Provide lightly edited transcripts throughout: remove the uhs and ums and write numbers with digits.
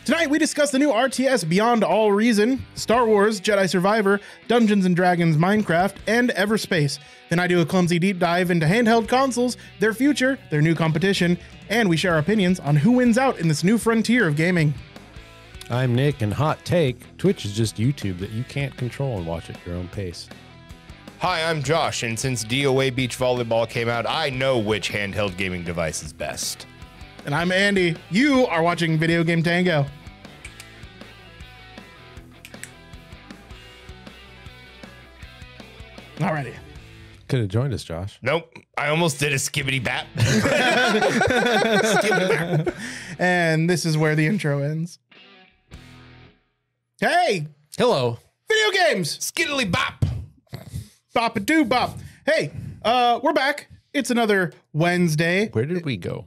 Tonight we discuss the new RTS Beyond All Reason, Star Wars Jedi Survivor, Dungeons & Dragons Minecraft, and Everspace. Then I do a clumsy deep dive into handheld consoles, their future, their new competition, and we share our opinions on who wins out in this new frontier of gaming. I'm Nick, and hot take, Twitch is just YouTube that you can't control and watch at your own pace. Hi, I'm Josh, and since DOA Beach Volleyball came out, I know which handheld gaming device is best. And I'm Andy. You are watching Video Game Tango. Alrighty. Could have joined us, Josh. Nope, I almost did a skibbity bap. And this is where the intro ends. Hey, Hello. video games. Skiddly bop. Bop a doo bop. Hey, we're back. It's another Wednesday. Where did we go?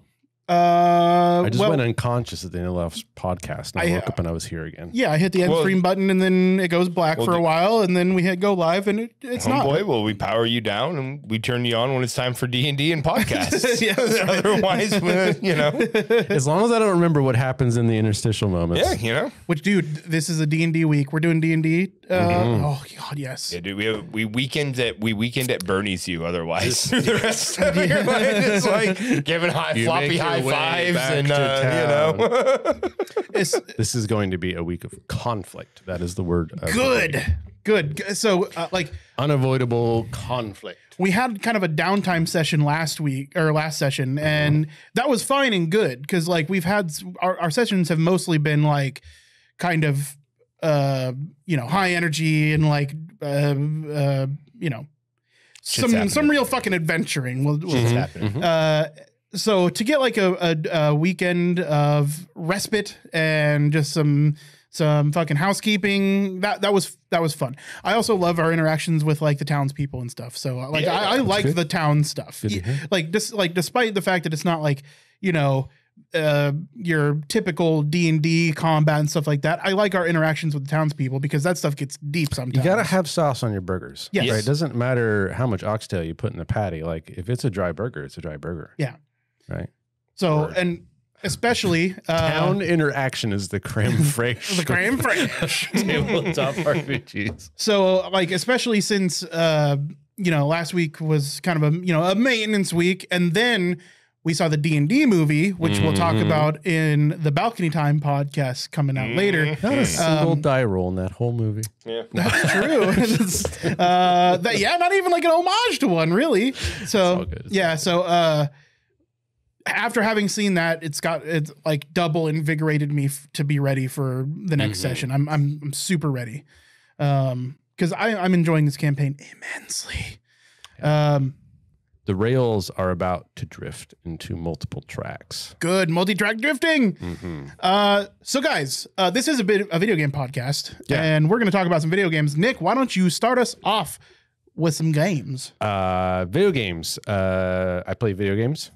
I just well, went unconscious at the end of the last podcast, and I woke up and I was here again. yeah, I hit the end screen button and then it goes black for a while, and then we hit go live and it's not. Boy, will we power you down and we turn you on when it's time for D&D and podcasts. Yeah, Otherwise, you know. As long as I don't remember what happens in the interstitial moments. Yeah, you know. Which, dude, this is a D&D week. We're doing D&D. Oh God, yes. Yeah, dude, we weekend at Bernie's you. Otherwise, the rest of your life is like giving floppy high fives and you know. This is going to be a week of conflict. That is the word. Good. So, like, unavoidable conflict. we had kind of a downtime session last session, and that was fine and good because, like, we've had our sessions have mostly been like kind of high energy and like some real fucking adventuring. We'll so to get like a weekend of respite and just some fucking housekeeping, that was fun. I also love our interactions with like the townspeople and stuff. So like I like the town stuff. Despite the fact that it's not like, your typical D&D combat and stuff like that, I like our interactions with the townspeople because that stuff gets deep sometimes. You gotta have sauce on your burgers. Yes. Right? It doesn't matter how much oxtail you put in the patty. Like if it's a dry burger, it's a dry burger. Yeah. Right. So, and especially town interaction is the creme fraiche. the creme fraiche. Tabletop RPGs. So, like, especially since last week was kind of a maintenance week, and then we saw the D&D movie, which we'll talk about in the Balcony Time podcast coming out later. Not a single die roll in that whole movie. Yeah, that's true. Not even like an homage to one, really. So yeah, so after having seen that, it's like double invigorated me to be ready for the next session. I'm super ready because I'm enjoying this campaign immensely. The rails are about to drift into multiple tracks. Good, multi-track drifting. So guys, this is a video game podcast, and we're going to talk about some video games. Nick, why don't you start us off with some games? Video games. I play video games.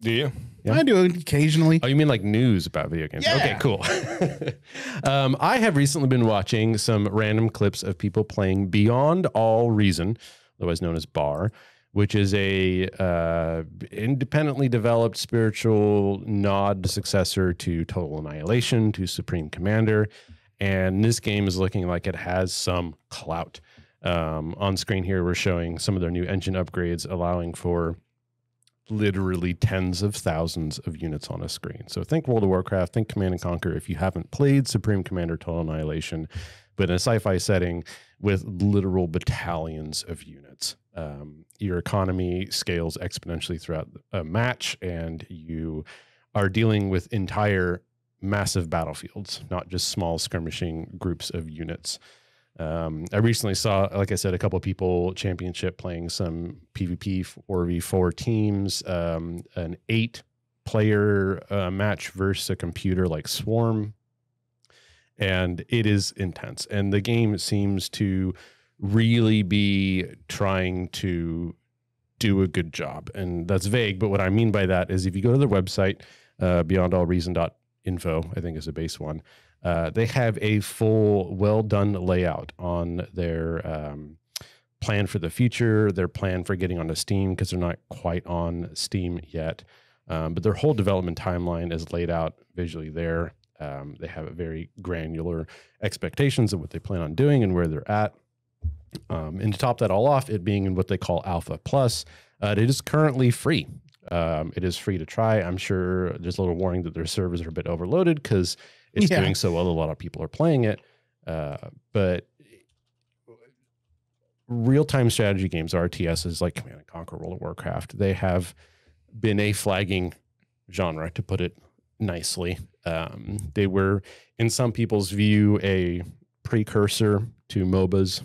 Do you? Yeah. I do occasionally. Oh, you mean like news about video games? Yeah. Okay, cool. I have recently been watching some random clips of people playing Beyond All Reason, otherwise known as BAR, which is a independently developed spiritual nod successor to Total Annihilation, to Supreme Commander. And this game is looking like it has some clout. On screen here, we're showing some of their new engine upgrades, allowing for literally tens of thousands of units on a screen. So think World of Warcraft, think Command & Conquer if you haven't played Supreme Commander Total Annihilation, but in a sci-fi setting with literal battalions of units. Your economy scales exponentially throughout a match, and you are dealing with entire massive battlefields, not just small skirmishing groups of units. I recently saw, like I said, a couple of people championship playing some PvP 4v4 teams, an 8-player match versus a computer like Swarm. And it is intense. And the game seems to really be trying to do a good job. And that's vague, but what I mean by that is if you go to their website, beyondallreason.info, I think is a base one, they have a full, well-done layout on their plan for the future, their plan for getting onto Steam, because they're not quite on Steam yet. But their whole development timeline is laid out visually there. They have a very granular expectations of what they plan on doing and where they're at. And to top that all off, it being in what they call Alpha Plus, it is currently free. It is free to try. I'm sure there's a little warning that their servers are a bit overloaded because it's doing so well. A lot of people are playing it. But real-time strategy games, RTSs like Command & Conquer, World of Warcraft, they have been a flagging genre, to put it nicely. They were, in some people's view, a precursor to MOBAs,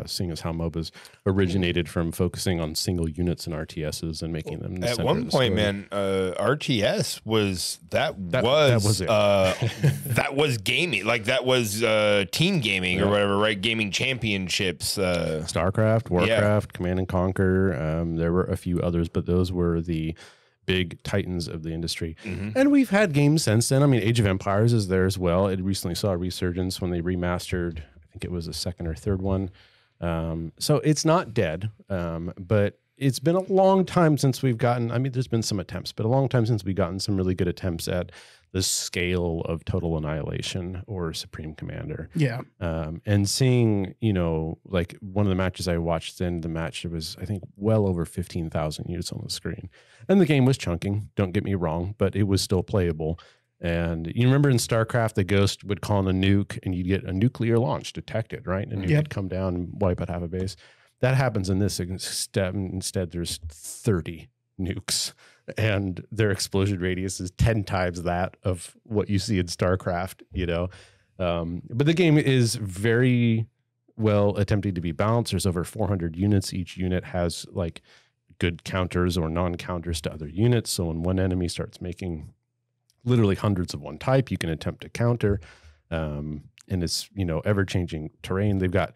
seeing as how MOBAs originated from focusing on single units in RTSs and making them the at center one of the point, story. man. RTS was that was it. that was gaming, like that was team gaming or whatever, right? Gaming championships, StarCraft, Warcraft, Command and Conquer. There were a few others, but those were the big titans of the industry. And we've had games since then. I mean, Age of Empires is there as well. It recently saw a resurgence when they remastered, I think it was the second or third one. So it's not dead, but it's been a long time since we've gotten, I mean, there's been some attempts, but a long time since we've gotten some really good attempts at the scale of Total Annihilation or Supreme Commander. Yeah. And seeing, you know, like one of the matches I watched, in the match, there was, I think, well over 15,000 units on the screen. And the game was chunking, don't get me wrong, but it was still playable. And you remember in StarCraft, the Ghost would call in a nuke and you'd get a nuclear launch detected, right? And you could come down and wipe out half a base. That happens in this. Instead, there's 30 nukes and their explosion radius is 10 times that of what you see in StarCraft, you know? But the game is very well attempting to be balanced. There's over 400 units. Each unit has like good counters or non-counters to other units. So when one enemy starts making literally hundreds of one type, you can attempt to counter. And it's, you know, ever-changing terrain. They've got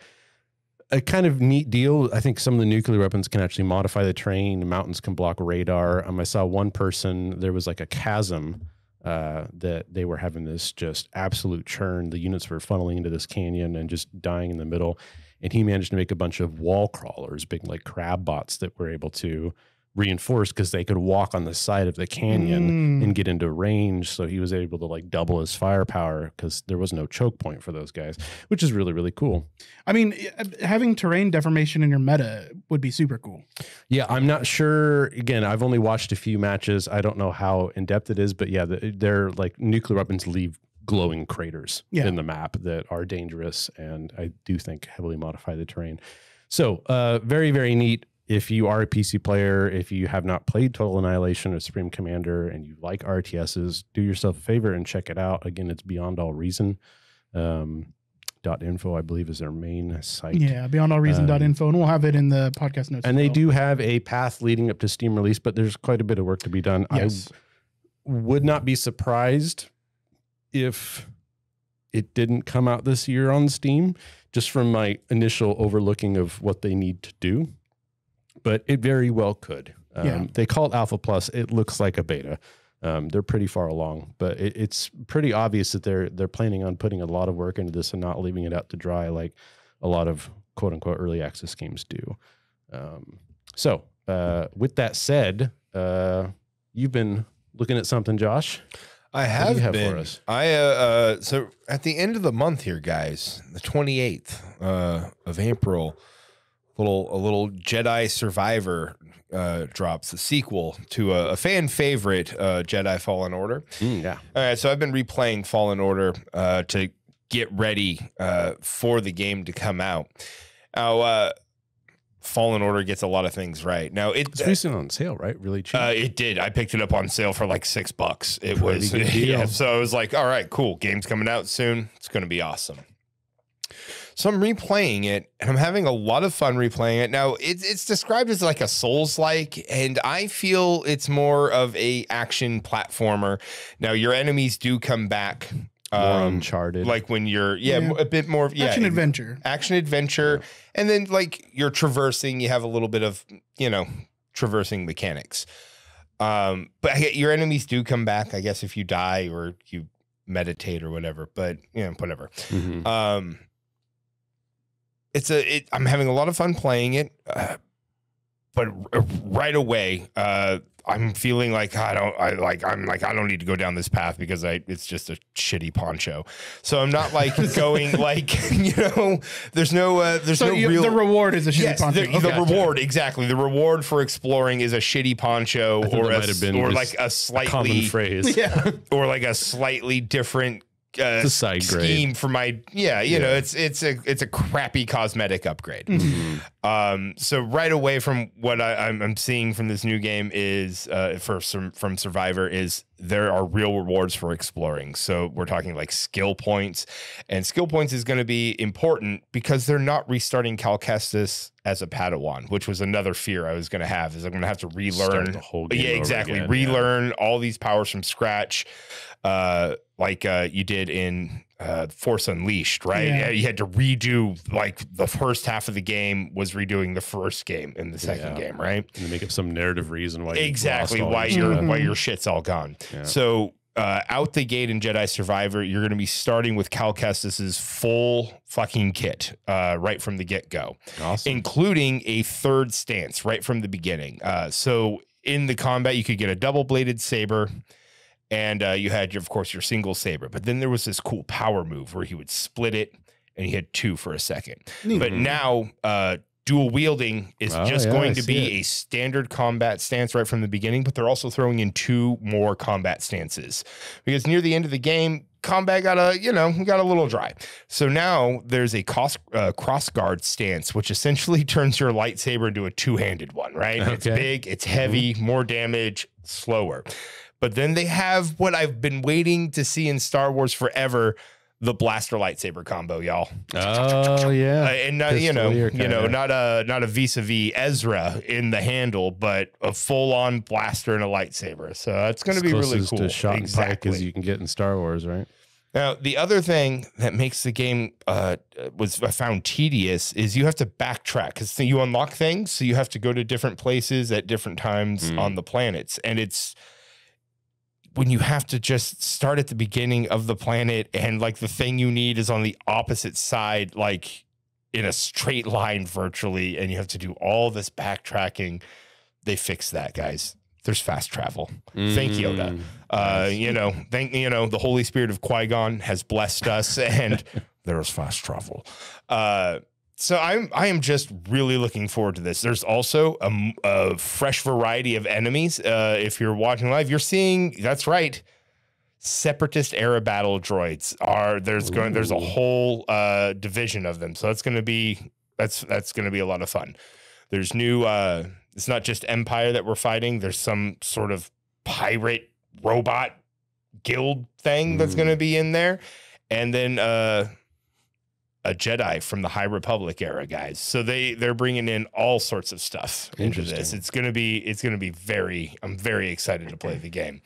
a kind of neat deal. I think some of the nuclear weapons can actually modify the terrain. Mountains can block radar. I saw one person, there was like a chasm that they were having this just absolute churn. The units were funneling into this canyon and just dying in the middle. And he managed to make a bunch of wall crawlers, big like crab bots that were able to reinforce because they could walk on the side of the canyon and get into range. So he was able to like double his firepower because there was no choke point for those guys, which is really, really cool. I mean, having terrain deformation in your meta would be super cool. Yeah, I'm not sure. Again, I've only watched a few matches. I don't know how in depth it is, but yeah, they're like nuclear weapons leave glowing craters in the map that are dangerous and I do think heavily modify the terrain. So very, very neat. If you are a PC player, if you have not played Total Annihilation or Supreme Commander and you like RTSs, do yourself a favor and check it out. Again, it's Beyond All Reason. .info, I believe, is their main site. Yeah, beyondallreason.info, and we'll have it in the podcast notes. And they do have a path leading up to Steam release, but there's quite a bit of work to be done. Yes. I would not be surprised if it didn't come out this year on Steam, just from my initial overlooking of what they need to do. But it very well could. They call it Alpha Plus. It looks like a beta. They're pretty far along, but it's pretty obvious that they're planning on putting a lot of work into this and not leaving it out to dry like a lot of quote unquote early access games do. So with that said, you've been looking at something, Josh. I have been. For us? So at the end of the month here, guys, the 28th of April. A little Jedi Survivor drops, the sequel to a fan favorite, Jedi Fallen Order. Yeah. All right, so I've been replaying Fallen Order to get ready for the game to come out. Now, Fallen Order gets a lot of things right. Now it's recently on sale, right? Really cheap. It did. I picked it up on sale for like $6. It was yeah. So I was like, all right, cool. Game's coming out soon. It's going to be awesome. So I'm replaying it, and I'm having a lot of fun replaying it. Now, it's described as like a Souls-like, and I feel it's more of a action platformer. Now, your enemies do come back. More Uncharted. Like when you're, a bit more. Action adventure. Action adventure. Yeah. And then like you're traversing, you have a little bit of, traversing mechanics. But your enemies do come back, I guess, if you die or you meditate or whatever. But, whatever. Mm-hmm. I'm having a lot of fun playing it. but right away, I'm feeling like I don't need to go down this path because it's just a shitty poncho. So I'm not like going like, there's no real. The reward is a shitty poncho. The reward, exactly. The reward for exploring is a shitty poncho or like a slightly common phrase. Yeah. or like a slightly different it's a side scheme grade for my it's a crappy cosmetic upgrade. So right away from what I'm seeing from this new game is from Survivor is there are real rewards for exploring. So we're talking like skill points, and skill points is going to be important because they're not restarting Cal Kestis as a Padawan, which was another fear I was going to have, is I'm going to have to relearn the whole game exactly. again, Relearn all these powers from scratch. Like you did in Force Unleashed, right? Yeah. You had to redo like the first half of the game was redoing the first game in the second game, right? And to make up some narrative reason why why your shit's all gone. Yeah. So out the gate in Jedi Survivor, you're going to be starting with Cal Kestis's full fucking kit right from the get-go, including a third stance right from the beginning. So in the combat, you could get a double-bladed saber. And you had, of course, your single saber. But then there was this cool power move where he would split it and he had two for a second. But now dual wielding is going to be a standard combat stance right from the beginning. But they're also throwing in two more combat stances because near the end of the game, combat got a little dry. So now there's a cross guard stance, which essentially turns your lightsaber into a two-handed one, right? Okay. It's big, it's heavy, more damage, slower. But then they have what I've been waiting to see in Star Wars forever, the blaster lightsaber combo, y'all. Oh yeah. And not, not a vis-a-vis Ezra in the handle, but a full-on blaster and a lightsaber. So that's going to be really cool. To shot and pike as you can get in Star Wars, right? Now, the other thing that makes the game I found tedious is you have to backtrack because you unlock things, so you have to go to different places at different times on the planets, and it's when you have to just start at the beginning of the planet and like the thing you need is on the opposite side, like in a straight line virtually, and you have to do all this backtracking. They fixed that, guys. There's fast travel. Thank Yoda. The Holy Spirit of Qui-Gon has blessed us, and there's fast travel. So I am just really looking forward to this. There's also a fresh variety of enemies. If you're watching live, you're seeing, that's right, Separatist era battle droids there's a whole division of them. So that's going to be a lot of fun. There's new it's not just Empire that we're fighting. There's some sort of pirate robot guild thing that's going to be in there. And then a Jedi from the High Republic era, guys. So they're bringing in all sorts of stuff into this. It's gonna be I'm very excited to play the game.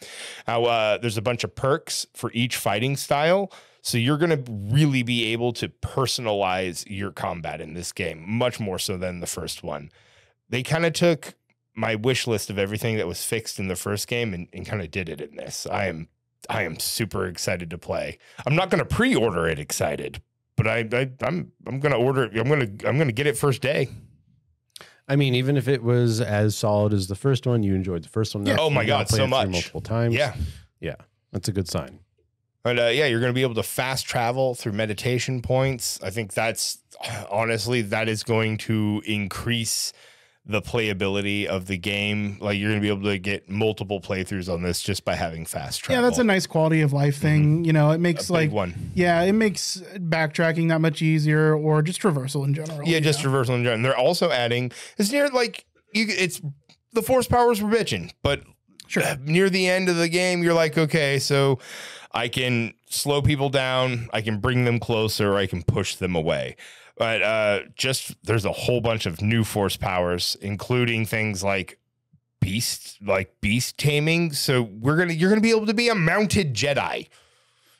Now there's a bunch of perks for each fighting style. So you're gonna really be able to personalize your combat in this game, much more so than the first one. They kind of took my wish list of everything that was fixed in the first game and kind of did it in this. I am super excited to play. I'm not gonna pre-order it excited, but I'm gonna order it. I'm gonna get it first day. I mean, even if it was as solid as the first one, you enjoyed the first one. Yeah. Oh my God, so much. Multiple times. Yeah, that's a good sign. But you're gonna be able to fast travel through meditation points. I think that is going to increase the playability of the game. Like you're gonna be able to get multiple playthroughs on this just by having fast travel. Yeah, that's a nice quality of life thing. It makes it makes backtracking that much easier, or just traversal in general. Yeah, just traversal in general. And they're also adding, it's near it's the force powers were bitching, but near the end of the game, you're like, okay, so I can slow people down, I can bring them closer, or I can push them away. But there's a whole bunch of new force powers, including things like beast taming. So you're gonna be able to be a mounted Jedi.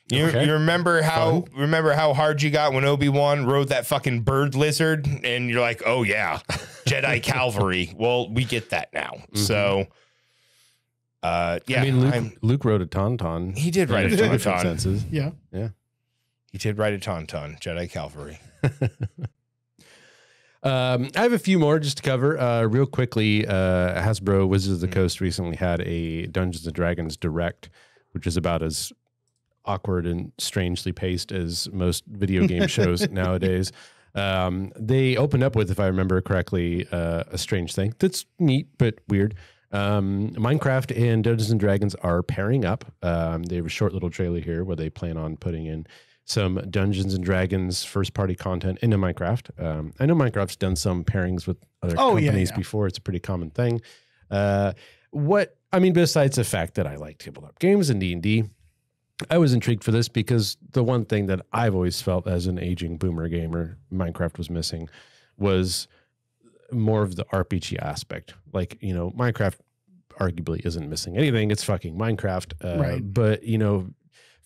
You remember how hard you got when Obi-Wan rode that fucking bird lizard, and you're like, oh yeah, Jedi cavalry. Well, we get that now. So I mean, Luke rode a tauntaun. He did ride a tauntaun. Yeah. He did ride a tauntaun, Jedi cavalry. I have a few more just to cover real quickly. Hasbro Wizards of the Coast recently had a Dungeons and Dragons Direct, which is about as awkward and strangely paced as most video game shows nowadays. They opened up with, if I remember correctly, a strange thing that's neat but weird. Minecraft and Dungeons and Dragons are pairing up. They have a short little trailer here where they plan on putting in some Dungeons and Dragons first party content into Minecraft. I know Minecraft's done some pairings with other companies before. It's a pretty common thing. Besides the fact that I like tabletop games and D&D, I was intrigued for this because the one thing that I've always felt as an aging boomer gamer Minecraft was missing was more of the RPG aspect. Like, Minecraft arguably isn't missing anything. It's fucking Minecraft. Right. But,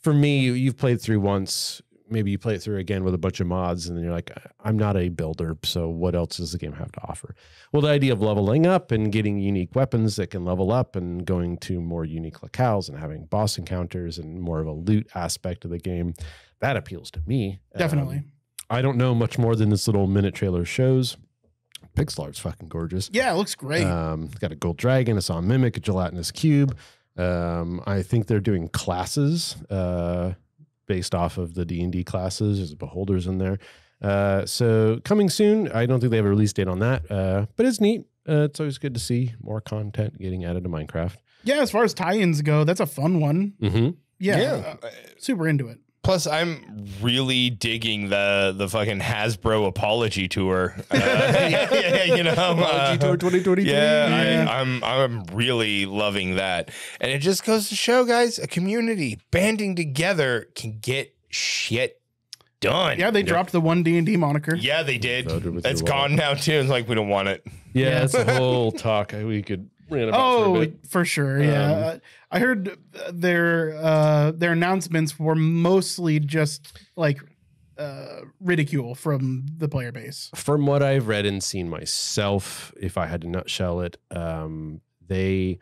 for me, you've played through once, maybe you play it through again with a bunch of mods, and then you're like, I'm not a builder, so what else does the game have to offer? Well, the idea of leveling up and getting unique weapons that can level up and going to more unique locales and having boss encounters and more of a loot aspect of the game, that appeals to me. Definitely. I don't know much more than this little minute trailer shows. Pixel art's fucking gorgeous. Yeah, it looks great. It's got a gold dragon, a saw mimic, a gelatinous cube. I think they're doing classes based off of the D&D classes. There's beholders in there. So coming soon. I don't think they have a release date on that, but it's neat. It's always good to see more content getting added to Minecraft. Yeah, as far as tie-ins go, that's a fun one. Mm-hmm. Yeah. Super into it. Plus, I'm really digging the fucking Hasbro apology tour. Apology tour 2023. Yeah, I'm really loving that, and it just goes to show, guys, a community banding together can get shit done. Yeah, they dropped the one D&D moniker. Yeah, they did. It's gone now too. It's like we don't want it. Yeah, that's a whole talk we could rant about for a bit. For sure. Yeah, I heard their announcements were mostly just like ridicule from the player base. From what I've read and seen myself, if I had to nutshell it, they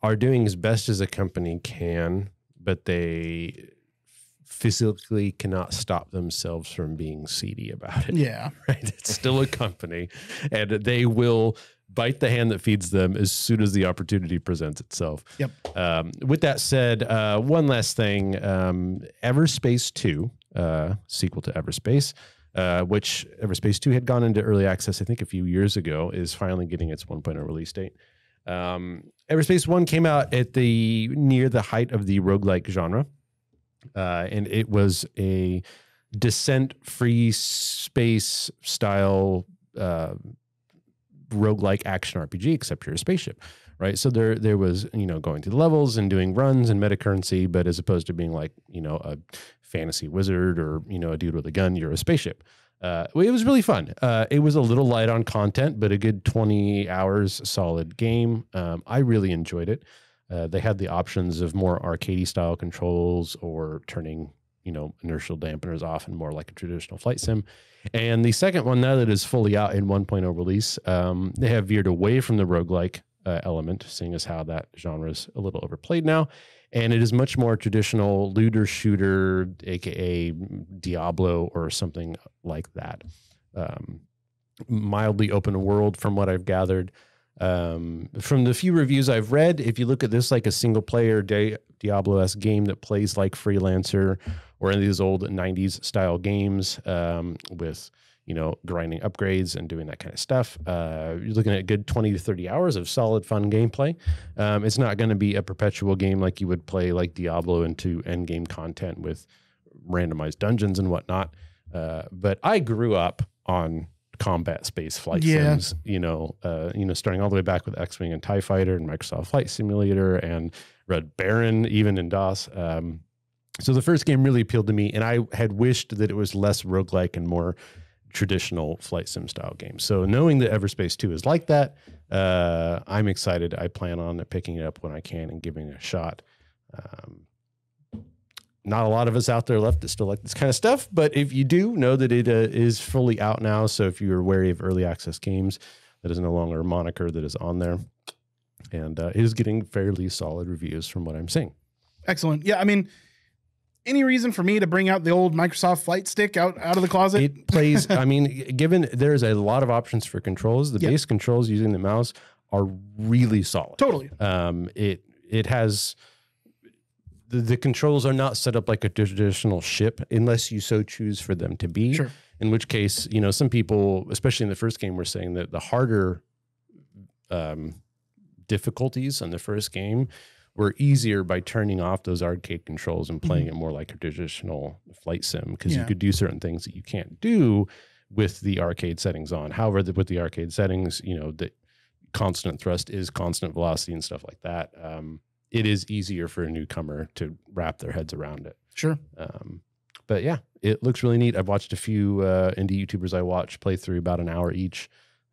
are doing as best as a company can, but they physically cannot stop themselves from being seedy about it. Yeah. Right. It's still a company, and they will bite the hand that feeds them as soon as the opportunity presents itself. Yep. With that said, one last thing, Everspace 2, sequel to Everspace, which Everspace 2 had gone into early access, I think a few years ago, is finally getting its 1.0 release date. Everspace 1 came out at near the height of the roguelike genre. And it was a descent free space style, roguelike action RPG, except you're a spaceship, right? So there was, going through the levels and doing runs and meta currency, but as opposed to being like, a fantasy wizard or, a dude with a gun, you're a spaceship. It was really fun. It was a little light on content, but a good 20 hours solid game. I really enjoyed it. They had the options of more arcadey style controls or turning, inertial dampeners off and more like a traditional flight sim. And the second one, now that is fully out in 1.0 release, they have veered away from the roguelike element, seeing as how that genre is a little overplayed now. And it is much more traditional looter shooter, aka Diablo or something like that. Mildly open world from what I've gathered. From the few reviews I've read, if you look at this like a single player Diablo-esque game that plays like Freelancer or any of these old 90s style games, with, grinding upgrades and doing that kind of stuff, you're looking at a good 20 to 30 hours of solid fun gameplay. It's not going to be a perpetual game like you would play like Diablo into end game content with randomized dungeons and whatnot. But I grew up on combat space flight sims, starting all the way back with X-Wing and TIE Fighter and Microsoft Flight Simulator and Red Baron, even in DOS. So the first game really appealed to me, and I had wished that it was less roguelike and more traditional flight sim style game. So knowing that Everspace 2 is like that, I'm excited. I plan on picking it up when I can and giving it a shot. Not a lot of us out there left that still like this kind of stuff, but if you do, know that it is fully out now. So if you're wary of early access games, that is no longer a moniker that is on there. And it is getting fairly solid reviews from what I'm seeing. Excellent. Yeah, I mean, any reason for me to bring out the old Microsoft Flight Stick out of the closet? It plays, I mean, given there's a lot of options for controls, the base controls using the mouse are really solid. Totally. It has, the controls are not set up like a traditional ship unless you so choose for them to be. Sure. In which case, you know, some people, especially in the first game, were saying that the harder difficulties on the first game were easier by turning off those arcade controls and playing it more like a traditional flight sim, because you could do certain things that you can't do with the arcade settings on. However, with the arcade settings, you know, the constant thrust is constant velocity and stuff like that. It is easier for a newcomer to wrap their heads around it. Sure. But yeah, it looks really neat. I've watched a few indie YouTubers I watch play through about an hour each.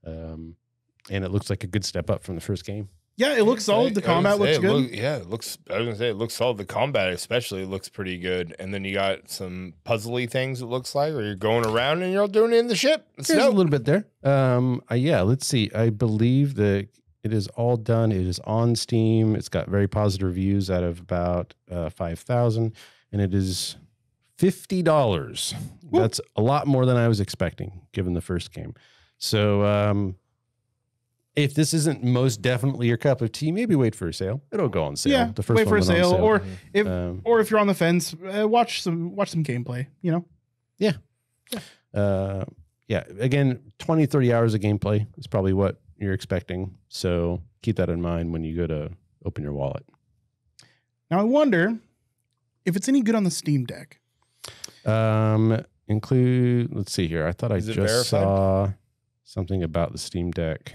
And it looks like a good step up from the first game. Yeah, it looks solid. The combat looks good. It looks, I was going to say, it looks solid. The combat especially looks pretty good. And then you got some puzzly things, it looks like, where you're going around and you're all doing it in the ship. There's a little bit there. Yeah, let's see. I believe that it is all done. It is on Steam. It's got very positive reviews out of about 5,000. And it is $50. Whoop. That's a lot more than I was expecting, given the first game. So if this isn't most definitely your cup of tea, maybe wait for a sale. It'll go on sale. Yeah, the first wait for a sale, or if you're on the fence, watch some gameplay. You know. Yeah. Yeah. Again, 20, 30 hours of gameplay is probably what you're expecting. So keep that in mind when you go to open your wallet. Now I wonder if it's any good on the Steam Deck. Let's see here. I thought I just saw something about the Steam Deck.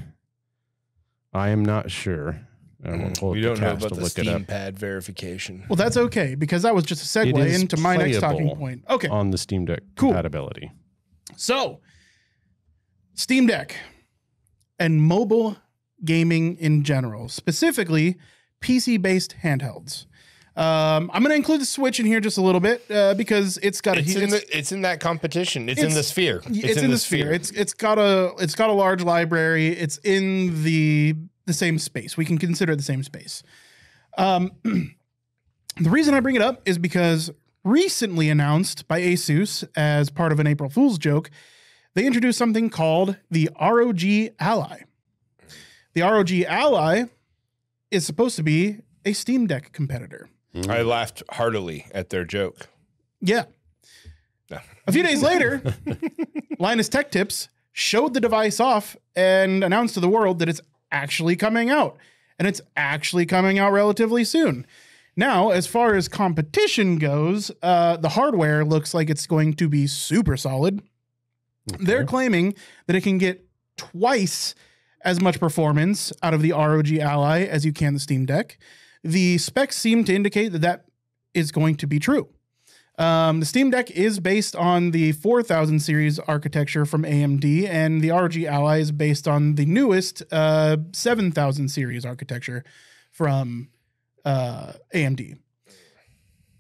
I am not sure. We don't know about the Steam Pad verification. Well, that's okay, because that was just a segue into my next talking point. Okay. On the Steam Deck compatibility. So, Steam Deck and mobile gaming in general, specifically PC-based handhelds. I'm going to include the Switch in here just a little bit because it's got it's in that competition. It's in the sphere. It's in the sphere. It's got a large library. It's in the same space. We can consider it the same space. The reason I bring it up is because recently announced by Asus as part of an April Fool's joke, they introduced something called the ROG Ally. The ROG Ally is supposed to be a Steam Deck competitor. I laughed heartily at their joke. Yeah. No. A few days later, Linus Tech Tips showed the device off and announced to the world that it's actually coming out. And it's actually coming out relatively soon. Now, as far as competition goes, the hardware looks like it's going to be super solid. Okay. They're claiming that it can get twice as much performance out of the ROG Ally as you can the Steam Deck. The specs seem to indicate that that is going to be true. The Steam Deck is based on the 4000 series architecture from AMD, and the ROG Ally is based on the newest 7000 series architecture from AMD.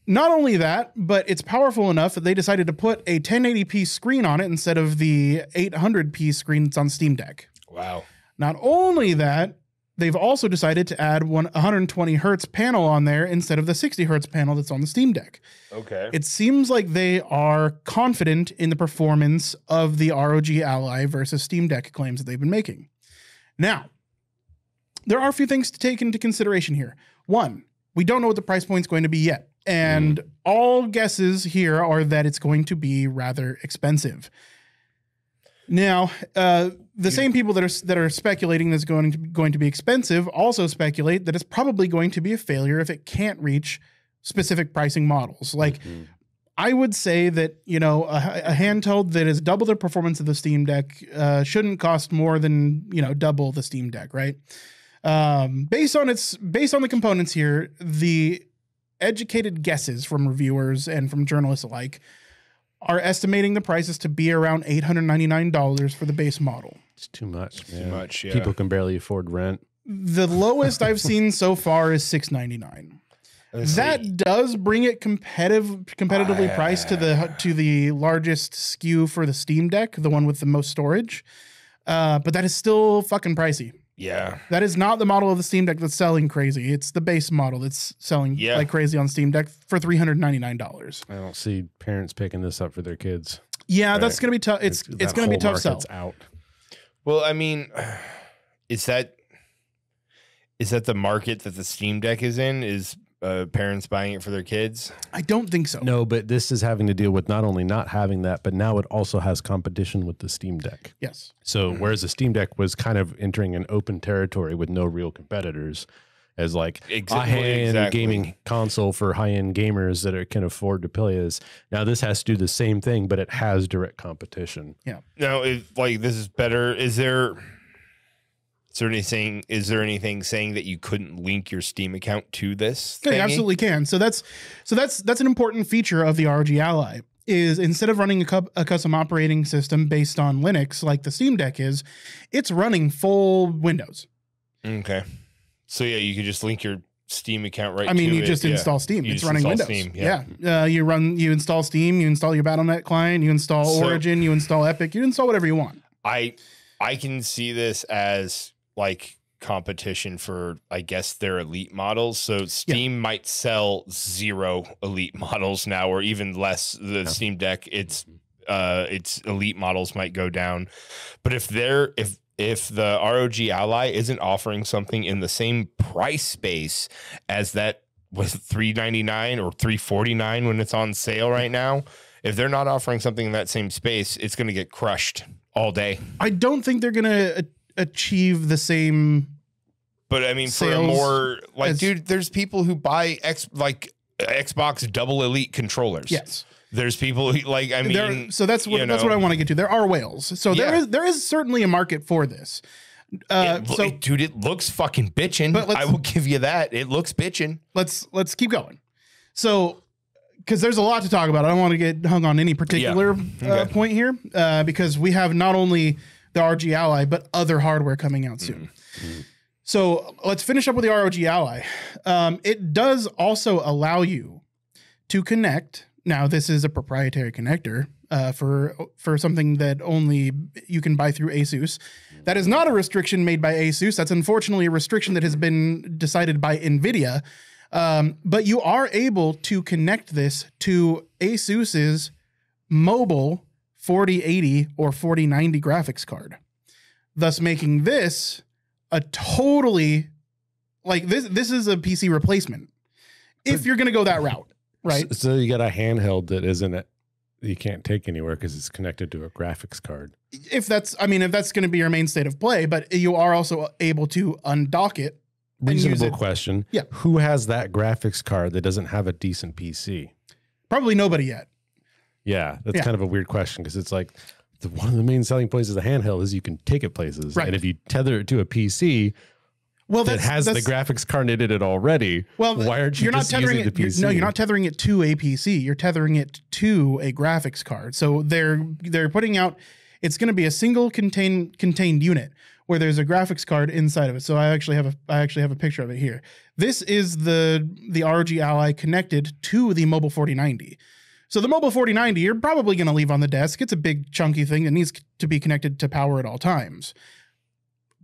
Not only that, but it's powerful enough that they decided to put a 1080p screen on it instead of the 800p screen that's on Steam Deck. Wow. Not only that, they've also decided to add 120 hertz panel on there instead of the 60 hertz panel that's on the Steam Deck. Okay. It seems like they are confident in the performance of the ROG Ally versus Steam Deck claims that they've been making. Now, there are a few things to take into consideration here. One, we don't know what the price point is going to be yet. And all guesses here are that it's going to be rather expensive. Now, the same people that are speculating that it's going to be expensive also speculate that it's probably going to be a failure if it can't reach specific pricing models. Like, I would say that, you know, a handheld that is double the performance of the Steam Deck shouldn't cost more than, you know, double the Steam Deck, right? Based on the components here, the educated guesses from reviewers and from journalists alike are estimating the prices to be around $899 for the base model. It's too much. It's too much, yeah. People can barely afford rent. The lowest I've seen so far is $699. That does bring it competitively priced to the largest SKU for the Steam Deck, the one with the most storage. But that is still fucking pricey. Yeah. That is not the model of the Steam Deck that's selling crazy. It's the base model that's selling like crazy on Steam Deck for $399. I don't see parents picking this up for their kids. Yeah, right. That's going to be tough. It's going to be tough sell. Out. Well, I mean, is that the market that the Steam Deck is in? Is parents buying it for their kids? I don't think so. No, but this is having to deal with not only not having that, but now it also has competition with the Steam Deck. Yes. So whereas the Steam Deck was kind of entering an open territory with no real competitors, as like a high-end gaming console for high-end gamers that can afford to play this. Now this has to do the same thing, but it has direct competition. Yeah. Now, like this is better. Is there anything saying that you couldn't link your Steam account to this? Yeah, you absolutely can. So that's an important feature of the ROG Ally. Is instead of running a custom operating system based on Linux like the Steam Deck is, it's running full Windows. Okay. So yeah, you could just link your Steam account right. I mean, you just install Steam. It's running Windows. Steam, you install Steam. You install your Battle.net client. You install Origin. You install Epic. You install whatever you want. I can see this as like competition for, I guess, their elite models. So Steam might sell 0 elite models now, or even less. The Steam Deck, its elite models might go down. But if the ROG Ally isn't offering something in the same price space as that was $399 or $349 when it's on sale right now, if they're not offering something in that same space, it's going to get crushed all day. I don't think they're going to achieve the same. But I mean, for a more like, dude, there's people who buy Xbox double elite controllers. Yes. There's people who like, I mean, so that's what I want to get to. There are whales. So there is certainly a market for this. Dude, it looks fucking bitchin'. But I will give you that. It looks bitchin'. Let's keep going. So, because there's a lot to talk about. I don't want to get hung on any particular point here because we have not only the ROG Ally, but other hardware coming out soon. Mm-hmm. So let's finish up with the ROG Ally. It does also allow you to connect. Now, this is a proprietary connector for something that only you can buy through ASUS. That is not a restriction made by ASUS. That's unfortunately a restriction that has been decided by NVIDIA. But you are able to connect this to ASUS's mobile 4080 or 4090 graphics card, thus making this a totally this is a PC replacement if you're going to go that route. Right. So you got a handheld that you can't take anywhere because it's connected to a graphics card. If that's going to be your main state of play, but you are also able to undock it. Reasonable question. Yeah. Who has that graphics card that doesn't have a decent PC? Probably nobody yet. Yeah. That's kind of a weird question because it's like one of the main selling points of the handheld is you can take it places. Right. And if you tether it to a PC, that has the graphics card in it already. Well, why aren't you just using the PC? No, you're not tethering it to a PC. You're tethering it to a graphics card. So they're putting out. It's going to be a single contained unit where there's a graphics card inside of it. So I actually have a picture of it here. This is the ROG Ally connected to the mobile 4090. So the mobile 4090 you're probably going to leave on the desk. It's a big chunky thing that needs to be connected to power at all times.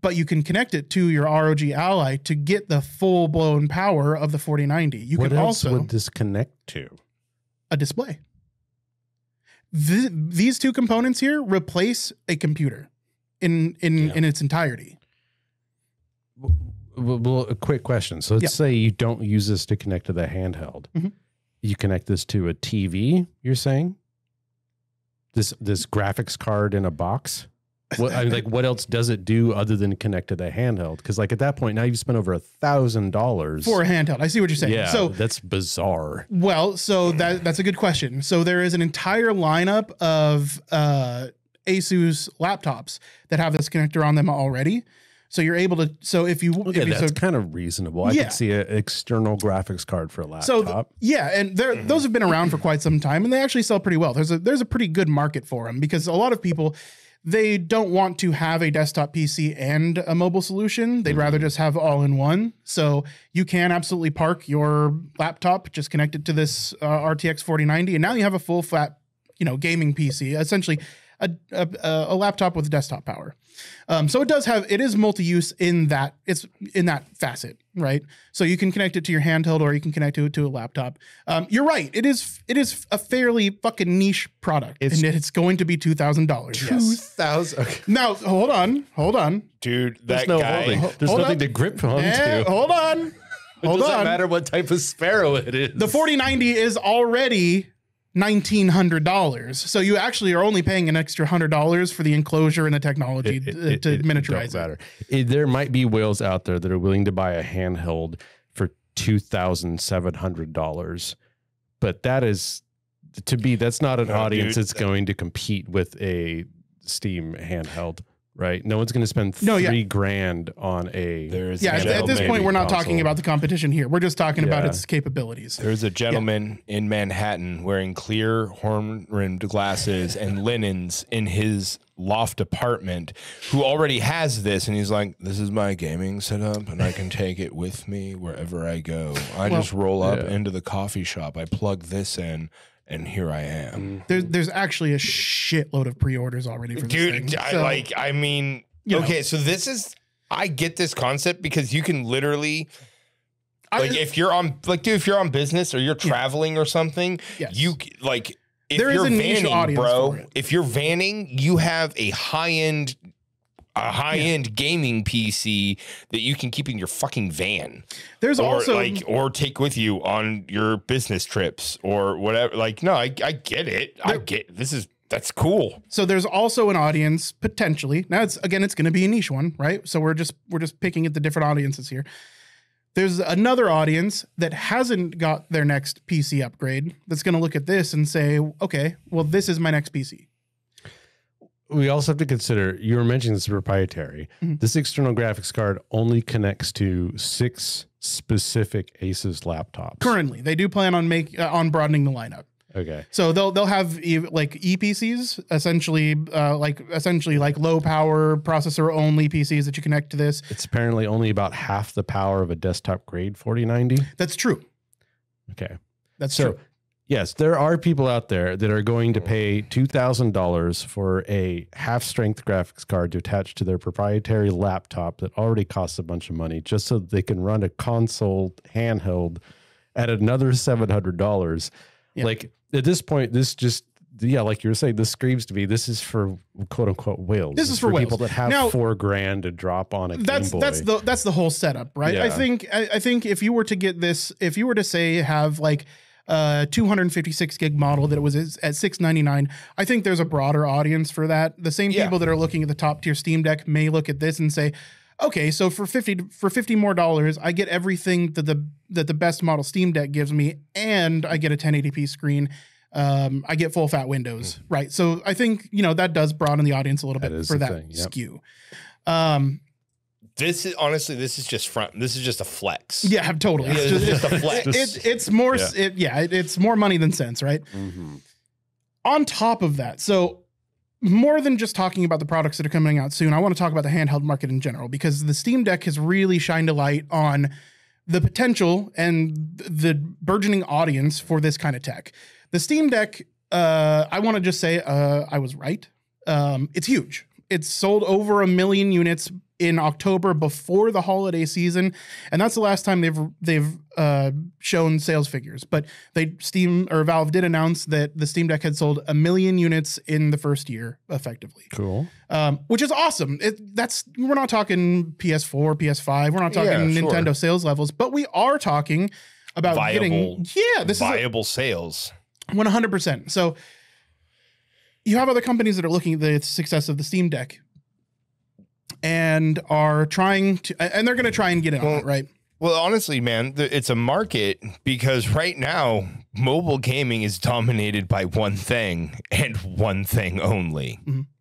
But you can connect it to your ROG Ally to get the full-blown power of the 4090. What else would this connect to? A display. These two components here replace a computer in its entirety. Well, a quick question. So let's say you don't use this to connect to the handheld. Mm-hmm. You connect this to a TV, you're saying? This graphics card in a box? What else does it do other than connect to the handheld? Because at that point now you've spent over $1,000 for a handheld. I see what you're saying. Yeah, so that's bizarre. Well, so that's a good question. So there is an entire lineup of ASUS laptops that have this connector on them already. So you're able to. So if you, that's kind of reasonable. I could see an external graphics card for a laptop. And those have been around for quite some time, and they actually sell pretty well. There's a pretty good market for them because a lot of people, they don't want to have a desktop PC and a mobile solution. They'd rather just have all in one. So you can absolutely park your laptop, just connect it to this RTX 4090, and now you have a full flat, gaming PC. Essentially, a laptop with desktop power. So it is multi-use in that facet, right? So you can connect it to your handheld or you can connect it to a laptop. You're right. It is a fairly fucking niche product, and it's going to be $2,000. $2,000. Okay. Now, hold on. Dude, There's nothing to grip onto. Hold on. It doesn't matter what type of sparrow it is. The 4090 is already $1,900. So you actually are only paying an extra $100 for the enclosure and the technology to miniaturize it. There might be whales out there that are willing to buy a handheld for $2,700, but that's not an audience that's going to compete with a Steam handheld. Right, no one's going to spend $3,000 on a. At this point, we're not talking about the competition here. We're just talking about its capabilities. There's a gentleman in Manhattan wearing clear horn-rimmed glasses and linens in his loft apartment who already has this, and he's like, "This is my gaming setup, and I can take it with me wherever I go. I just roll up into the coffee shop. I plug this in." And here I am. There's actually a shitload of pre-orders already for this thing. So this is, I get this concept because you can literally, if you're on business or you're traveling or something, if you're vanning, bro, if you're vanning, you have a high-end gaming PC that you can keep in your fucking van. There's or take with you on your business trips or whatever. I get it. That's cool. So there's also an audience potentially. Now it's going to be a niche one, right? So we're just picking at the different audiences here. There's another audience that hasn't got their next PC upgrade that's going to look at this and say, okay, well, this is my next PC. We also have to consider, you were mentioning this proprietary. Mm-hmm. This external graphics card only connects to 6 specific Asus laptops. Currently, they do plan on broadening the lineup. Okay. So they'll have like ePCs, essentially like low power processor only PCs that you connect to this. It's apparently only about half the power of a desktop grade 4090. That's true. Okay. That's true. Yes, there are people out there that are going to pay $2,000 for a half-strength graphics card to attach to their proprietary laptop that already costs a bunch of money just so that they can run a console handheld at another $700. Yeah. Like, at this point, this just, like you were saying, this screams to me, this is for quote-unquote whales. This is for people that have $4,000 to drop on a Game Boy. That's the whole setup, right? Yeah. I think if you were to get this, if you were to say have like 256 gig model that it was at $699. I think there's a broader audience for that. The same people that are looking at the top tier Steam Deck may look at this and say, okay, so for $50 more, I get everything that the best model Steam Deck gives me, and I get a 1080p screen. I get full fat Windows, right? So I think that does broaden the audience a little bit for that skew. This is just a flex. Yeah, totally. It's just a flex. It's more, it's more money than sense, right? Mm-hmm. On top of that, so more than just talking about the products that are coming out soon, I want to talk about the handheld market in general, because the Steam Deck has really shined a light on the potential and the burgeoning audience for this kind of tech. The Steam Deck, I want to just say I was right. It's huge. It's sold over 1 million units in October before the holiday season, and that's the last time they've shown sales figures. But Valve did announce that the Steam Deck had sold 1 million units in the first year, effectively. Cool. Which is awesome. We're not talking PS4, PS5. We're not talking Nintendo sales levels, but we are talking about viable sales. 100%. So you have other companies that are looking at the success of the Steam Deck and are trying to, and they're going to try and get in on it, right? Well, honestly, man, it's a market, because right now mobile gaming is dominated by one thing and one thing only: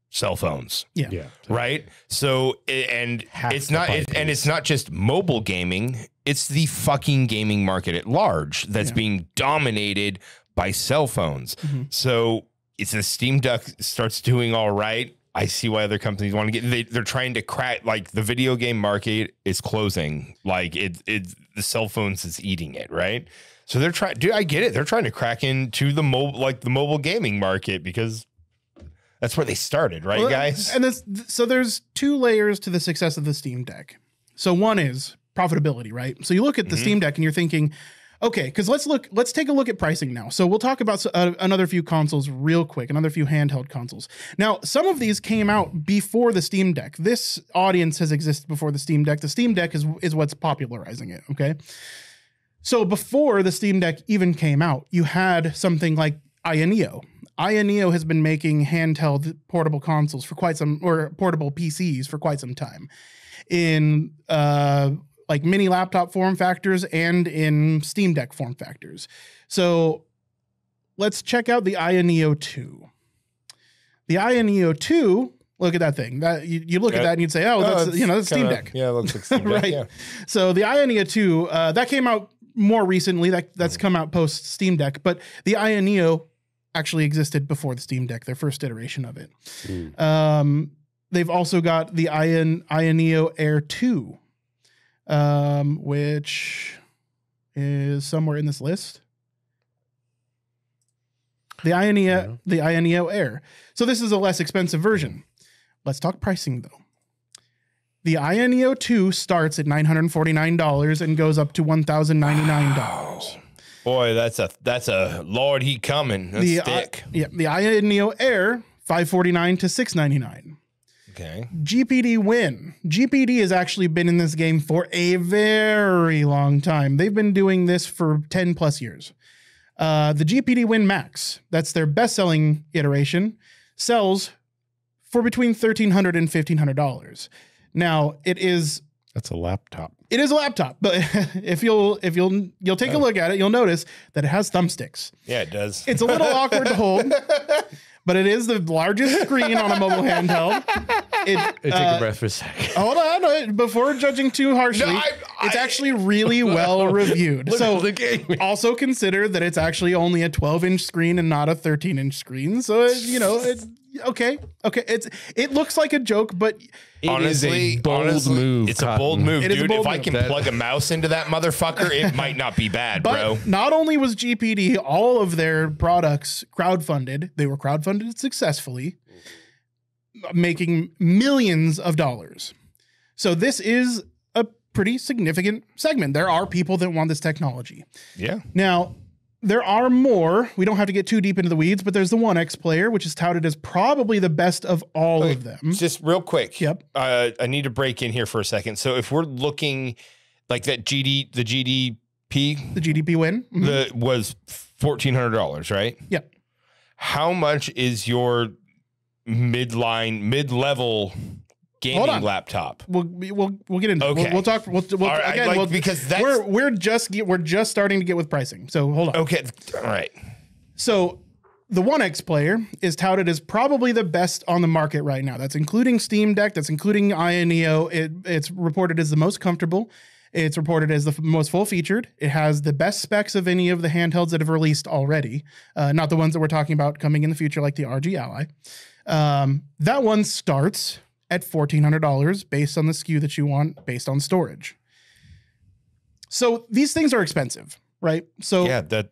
cell phones. Yeah. Right. So, it's not just mobile gaming; it's the fucking gaming market at large that's being dominated by cell phones. So, if the Steam Deck starts doing all right, I see why other companies want to get. They're trying to crack. Like, the video game market is closing. Like the cell phones is eating it, right? So they're trying. Dude, I get it. They're trying to crack into the mobile gaming market, because That's where they started, right, guys? And so there's two layers to the success of the Steam Deck. So one is profitability, right? So you look at the Steam Deck and you're thinking, okay, because let's take a look at pricing now. So we'll talk about another few consoles real quick, another few handheld consoles. Now, some of these came out before the Steam Deck. This audience has existed before the Steam Deck. The Steam Deck is what's popularizing it, okay? So before the Steam Deck even came out, you had something like Neo. Neo has been making handheld portable consoles for portable PCs for quite some time. In like mini laptop form factors and in Steam Deck form factors. So let's check out the Neo 2. The Neo 2, look at that thing. That you look at that and you'd say, oh, that's Steam Deck. Yeah, it looks like Steam Deck. Right. Yeah. So the Neo 2, that came out more recently. That's come out post Steam Deck, but the Neo actually existed before the Steam Deck, their first iteration of it. They've also got the Neo Air 2, which is somewhere in this list. The Neo Air. So this is a less expensive version. Let's talk pricing though. The Neo 2 starts at $949 and goes up to $1,099. Wow. Boy, that's a Lord he coming. That's thick. The Neo Air, $549 to $699. Okay. GPD Win. GPD has actually been in this game for a very long time. They've been doing this for 10 plus years. The GPD Win Max, that's their best-selling iteration, sells for between $1,300 and $1,500. Now, that's a laptop. It is a laptop, but if you'll take a look at it, you'll notice that it has thumbsticks. Yeah, it does. It's a little awkward to hold, but it is the largest screen on a mobile handheld. Take a breath for a second. Hold on, before judging too harshly, it's actually really well reviewed. So also consider that it's actually only a 12-inch screen and not a 13-inch screen. So it's okay. It looks like a joke, but honestly, it's a bold move. It's a bold move, dude. If I move. can plug a mouse into that motherfucker, it might not be bad, bro. Not only was GPD all of their products crowdfunded, they were crowdfunded successfully, making millions of dollars. So this is a pretty significant segment. There are people that want this technology. Yeah. Now, there are more. We don't have to get too deep into the weeds, but there's the 1X player, which is touted as probably the best of all of them. Just real quick. Yep. I need to break in here for a second. So if we're looking like the GDP Win was $1,400, right? Yep. How much is your mid-level gaming laptop? We'll get into it. Okay. We'll talk. Because that's we're just starting to get with pricing. So hold on. Okay. All right. So the 1X player is touted as probably the best on the market right now. That's including Steam Deck. That's including Neo. It's reported as the most comfortable. It's reported as the most full-featured. It has the best specs of any of the handhelds that have released already. Not the ones that we're talking about coming in the future, like the RG Ally. That one starts at $1,400 based on the SKU that you want, based on storage. So these things are expensive, right? So yeah, that's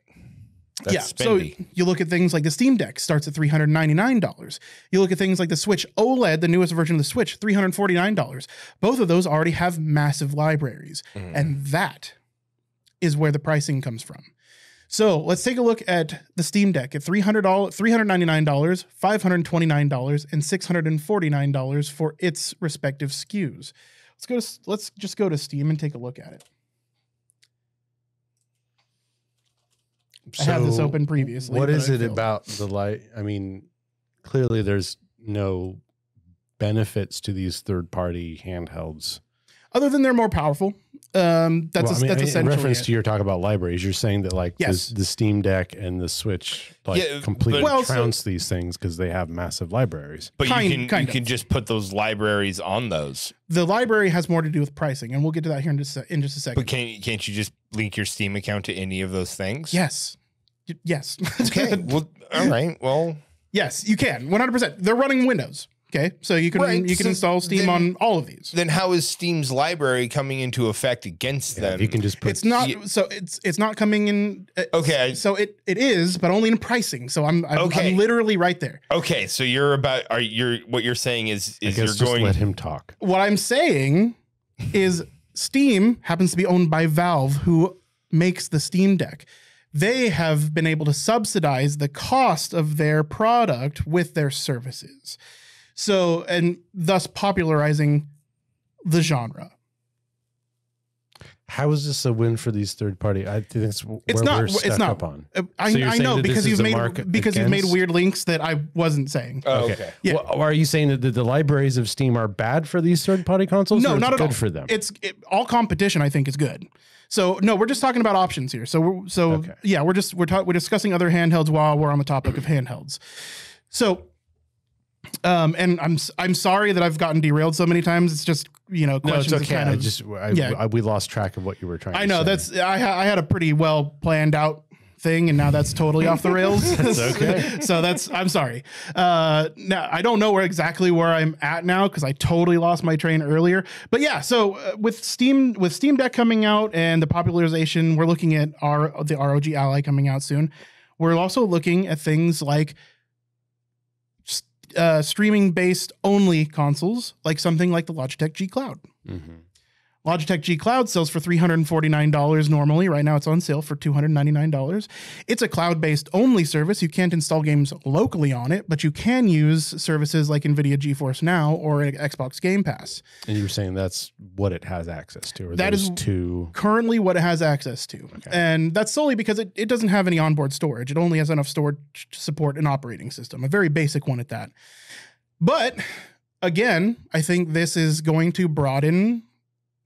spendy. So you look at things like the Steam Deck starts at $399. You look at things like the Switch OLED, the newest version of the Switch, $349. Both of those already have massive libraries, and that is where the pricing comes from. So let's take a look at the Steam Deck at $399, $529, and $649 for its respective SKUs. Let's just go to Steam and take a look at it. I have this open previously. What is it about the light? I mean, clearly there's no benefits to these third-party handhelds. Other than they're more powerful. That's essentially in reference to your talk about libraries. You're saying that like the Steam Deck and the Switch completely trounce these things because they have massive libraries. But you can just put those libraries on those. The library has more to do with pricing, and we'll get to that here in just a second. But can't you just link your Steam account to any of those things? Yes. Okay. Well, all right. Well, yes, you can. 100%. They're running Windows. Okay, so you can install Steam on all of these. Then how is Steam's library coming into effect against them? You can just put it's not coming in. Okay, so it is, but only in pricing. So I'm literally right there. Okay, so what you're saying is you're just going let him talk. What I'm saying is Steam happens to be owned by Valve, who makes the Steam Deck. They have been able to subsidize the cost of their product with their services. So, and thus popularizing the genre. How is this a win for these third party? I think it's not. It's not up on. I know because you've made weird links that I wasn't saying. Oh, okay. Yeah. Well, are you saying that the libraries of Steam are bad for these third party consoles? No, not at all. Good for them. All competition. I think is good. So no, we're just talking about options here. We're discussing other handhelds while we're on the topic of handhelds. So. And I'm sorry that I've gotten derailed so many times. It's just, questions. No, it's okay. Kind of, we lost track of what you were trying to say. I know I had a pretty well planned out thing, and now that's totally off the rails. That's okay. So I'm sorry. Now I don't know exactly where I'm at now, because I totally lost my train earlier. But yeah, so with Steam Deck coming out and the popularization, we're looking at the ROG Ally coming out soon. We're also looking at things like streaming based only consoles, like something like the Logitech G Cloud. Mm-hmm. Logitech G Cloud sells for $349 normally. Right now it's on sale for $299. It's a cloud-based only service. You can't install games locally on it, but you can use services like NVIDIA GeForce Now or Xbox Game Pass. And you were saying that's what it has access to, or that is currently what it has access to. Okay. And that's solely because it doesn't have any onboard storage. It only has enough storage to support an operating system, a very basic one at that. But again, I think this is going to broaden.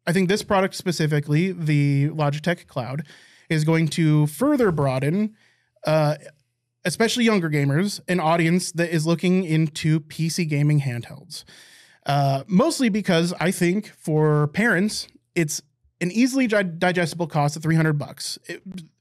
I think this product specifically, the Logitech Cloud, is going to further broaden, especially younger gamers, an audience that is looking into PC gaming handhelds. Mostly because I think for parents, it's an easily digestible cost of $300.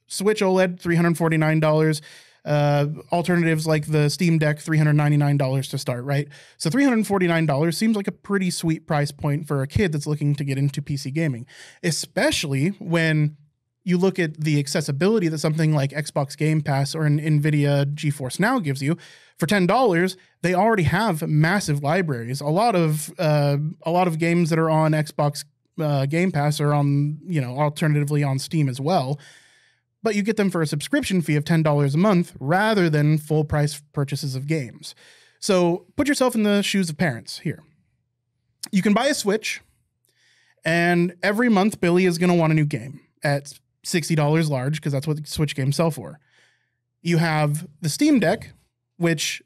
Switch OLED, $349. Alternatives like the Steam Deck, $399 to start, right? So $349 seems like a pretty sweet price point for a kid that's looking to get into PC gaming, especially when you look at the accessibility that something like Xbox Game Pass or an NVIDIA GeForce Now gives you. For $10, they already have massive libraries. A lot of games that are on Xbox Game Pass are on, alternatively on Steam as well. But you get them for a subscription fee of $10 a month rather than full price purchases of games. So put yourself in the shoes of parents here. You can buy a Switch, and every month Billy is going to want a new game at $60 large, because that's what Switch games sell for. You have the Steam Deck, which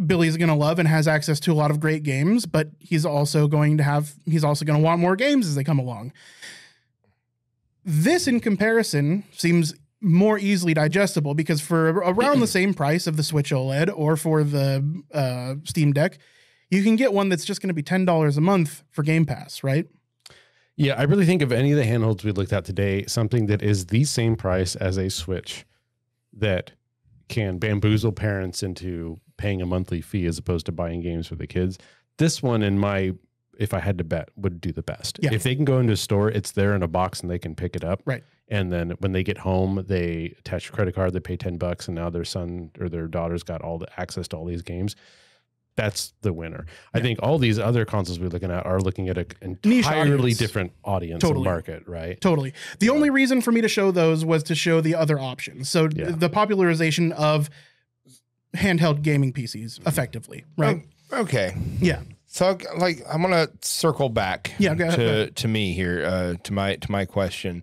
Billy's going to love and has access to a lot of great games, but he's also going to want more games as they come along. This, in comparison, seems more easily digestible, because for around the same price of the Switch OLED or for the Steam Deck, you can get one that's just going to be $10 a month for Game Pass, right? Yeah, I really think of any of the handhelds we looked at today, something that is the same price as a Switch that can bamboozle parents into paying a monthly fee as opposed to buying games for the kids. This one, if I had to bet, would do the best. Yeah. If they can go into a store, it's there in a box and they can pick it up. Right. And then when they get home, they attach a credit card, they pay $10, and now their son or their daughter's got all the access to all these games. That's the winner. Yeah. I think all these other consoles we're looking at are looking at an entirely different audience and market, right? Totally. The only reason for me to show those was to show the other options. So the popularization of handheld gaming PCs effectively, right? Okay. Yeah. So I'm gonna circle back to me here, to my question.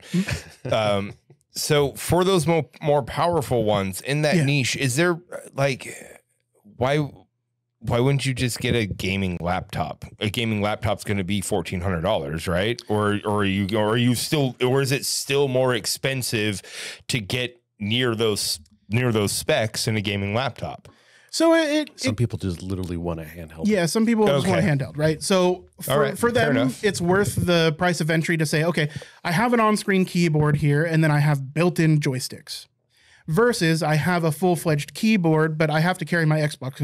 So for those more powerful ones in that niche, is there why wouldn't you just get a gaming laptop? A gaming laptop's going to be $1,400, right? Or is it still more expensive to get near those specs in a gaming laptop? So some people just literally want a handheld. Yeah, some people just want a handheld, right? So for them, it's worth the price of entry to say, okay, I have an on-screen keyboard here, and then I have built-in joysticks. Versus I have a full-fledged keyboard, but I have to carry my Xbox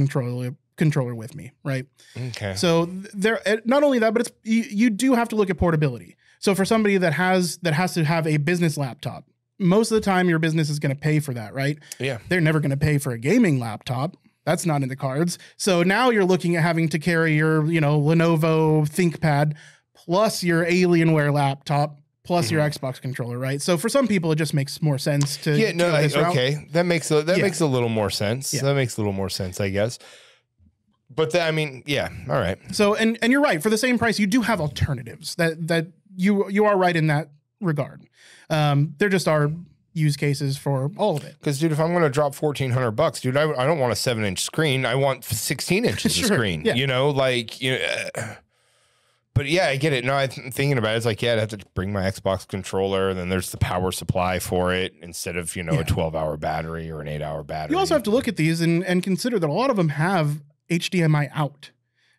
controller with me, right? Okay. So there, not only that, but it's you do have to look at portability. So for somebody that has to have a business laptop, most of the time your business is going to pay for that, right? Yeah. They're never going to pay for a gaming laptop. That's not in the cards. So now you're looking at having to carry your, Lenovo ThinkPad plus your Alienware laptop plus your Xbox controller, right? So for some people, it just makes more sense to go this route. Okay, that makes a little more sense. Yeah. That makes a little more sense, I guess. But all right. So and you're right. For the same price, you do have alternatives. That you are right in that regard. There just are use cases for all of it. Because, dude, if I'm going to drop $1,400, dude, I don't want a 7-inch screen. I want 16 inches of screen. Yeah. But yeah, I get it. No, I'm thinking about it. It's like, I'd have to bring my Xbox controller, and then there's the power supply for it instead of, a 12-hour battery or an 8-hour battery. You also have to look at these and consider that a lot of them have HDMI out.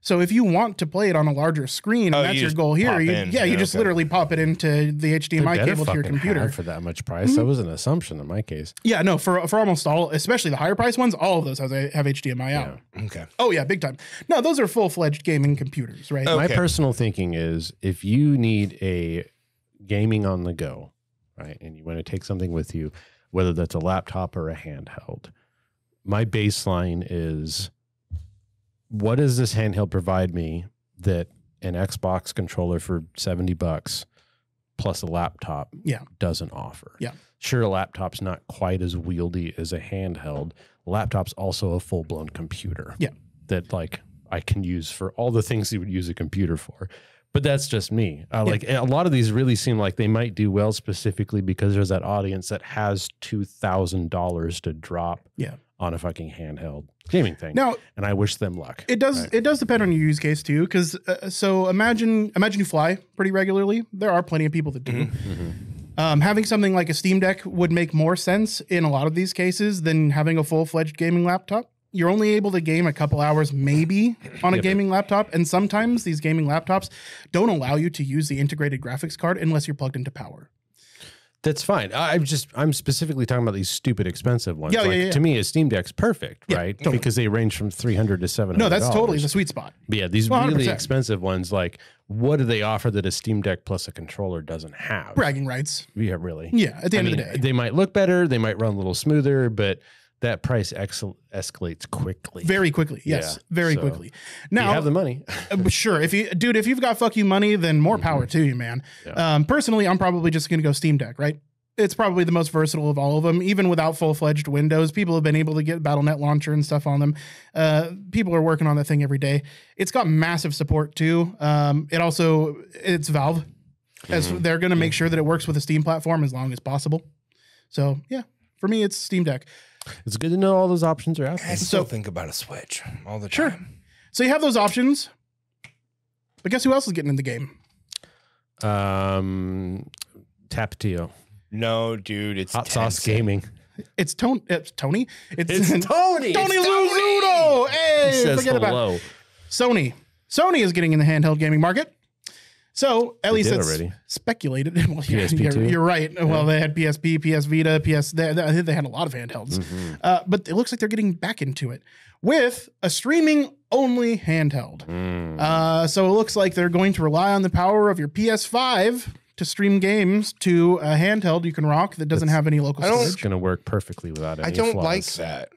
So if you want to play it on a larger screen, and that's your goal here, you just literally pop it into the HDMI cable to your computer. For that much price. That was an assumption in my case. Yeah, no, for almost all, especially the higher price ones, all of those have HDMI out. Okay. Oh yeah, big time. No, those are full-fledged gaming computers, right? Okay. My personal thinking is if you need a gaming on the go, right, and you want to take something with you, whether that's a laptop or a handheld, my baseline is, what does this handheld provide me that an Xbox controller for $70 plus a laptop doesn't offer? Yeah. Sure, a laptop's not quite as wieldy as a handheld. The laptop's also a full-blown computer. Yeah. That I can use for all the things you would use a computer for. But that's just me. A lot of these really seem like they might do well specifically because there's that audience that has $2,000 to drop on a fucking handheld gaming thing. Now, and I wish them luck. It does depend on your use case too, because so imagine you fly pretty regularly. There are plenty of people that do. Having something like a Steam Deck would make more sense in a lot of these cases than having a full-fledged gaming laptop. You're only able to game a couple hours maybe on a gaming laptop, and sometimes these gaming laptops don't allow you to use the integrated graphics card unless you're plugged into power. That's fine. I'm specifically talking about these stupid expensive ones. To me, a Steam Deck's perfect, right? Totally. Because they range from $300 to $700. No, that's totally the sweet spot. But yeah, these really expensive ones, like, what do they offer that a Steam Deck plus a controller doesn't have? Bragging rights. Yeah, really. Yeah, at the end of the day. They might look better, they might run a little smoother, but that price escalates quickly. Very quickly, yes. Very quickly. Now, you have the money. Sure. If you've got fuck you money, then more power to you, man. Yeah. Personally, I'm probably just going to go Steam Deck, right? It's probably the most versatile of all of them. Even without full-fledged Windows, people have been able to get Battle.net launcher and stuff on them. People are working on that thing every day. It's got massive support too. It's Valve. As they're going to make sure that it works with the Steam platform as long as possible. So yeah, for me, it's Steam Deck. It's good to know all those options are out there. I still think about a Switch all the time. Sure. So you have those options, but guess who else is getting in the game? Tapatio. No, dude, it's Hot Sauce Gaming. It's Tony. It's Tony. Tony Luzuno. Hey, forget hello. about it. Sony. Sony is getting in the handheld gaming market. So at least it's speculated. Well, PSP you're right. Yeah. Well, they had PSP, PS Vita, I think they had a lot of handhelds. But it looks like they're getting back into it with a streaming-only handheld. So it looks like they're going to rely on the power of your PS5 to stream games to a handheld you can rock that doesn't have any local storage. It's going to work perfectly without any I don't flaws. like that.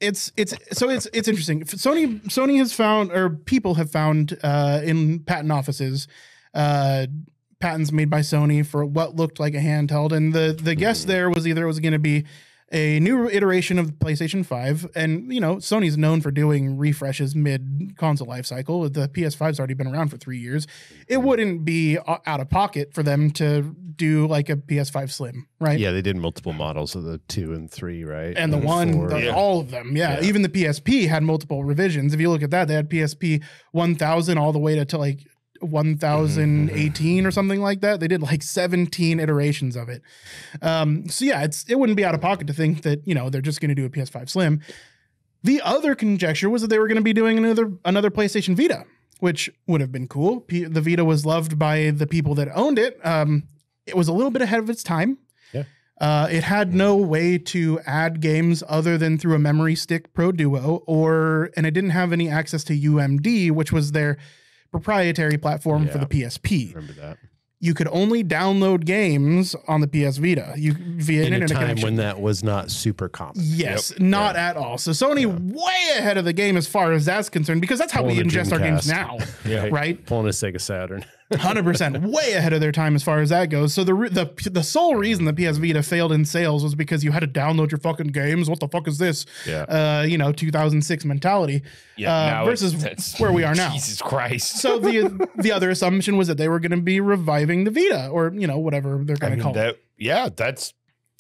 It's interesting. Sony has found, or people have found in patent offices, patents made by Sony for what looked like a handheld, and the guess there was either it was going to be a new iteration of the PlayStation 5, and Sony's known for doing refreshes mid console life cycle. The PS5's already been around for 3 years. It wouldn't be out of pocket for them to do like a PS5 Slim, right? Yeah, they did multiple models of the 2 and 3, right? And the 1, all of them. Yeah. Even the PSP had multiple revisions. If you look at that, they had PSP 1000 all the way to like 1018 or something like that. They did like 17 iterations of it. So yeah, it wouldn't be out of pocket to think that, they're just going to do a PS5 Slim. The other conjecture was that they were going to be doing another PlayStation Vita, which would have been cool. The Vita was loved by the people that owned it. It was a little bit ahead of its time. Yeah. It had no way to add games other than through a memory stick Pro Duo, and it didn't have any access to UMD, which was their proprietary platform for the PSP. Remember that. You could only download games on the PS Vita via In internet a time connection. when that was not super common. Yes, not at all. So Sony way ahead of the game as far as that's concerned, because that's how we ingest our games now, right? Pulling a Sega Saturn. 100% way ahead of their time as far as that goes. So the sole reason the PS Vita failed in sales was because you had to download your fucking games. What the fuck is this? 2006 mentality. Versus where we are now. Jesus Christ. So the other assumption was that they were going to be reviving the Vita, or whatever they're going to call it. Yeah, that's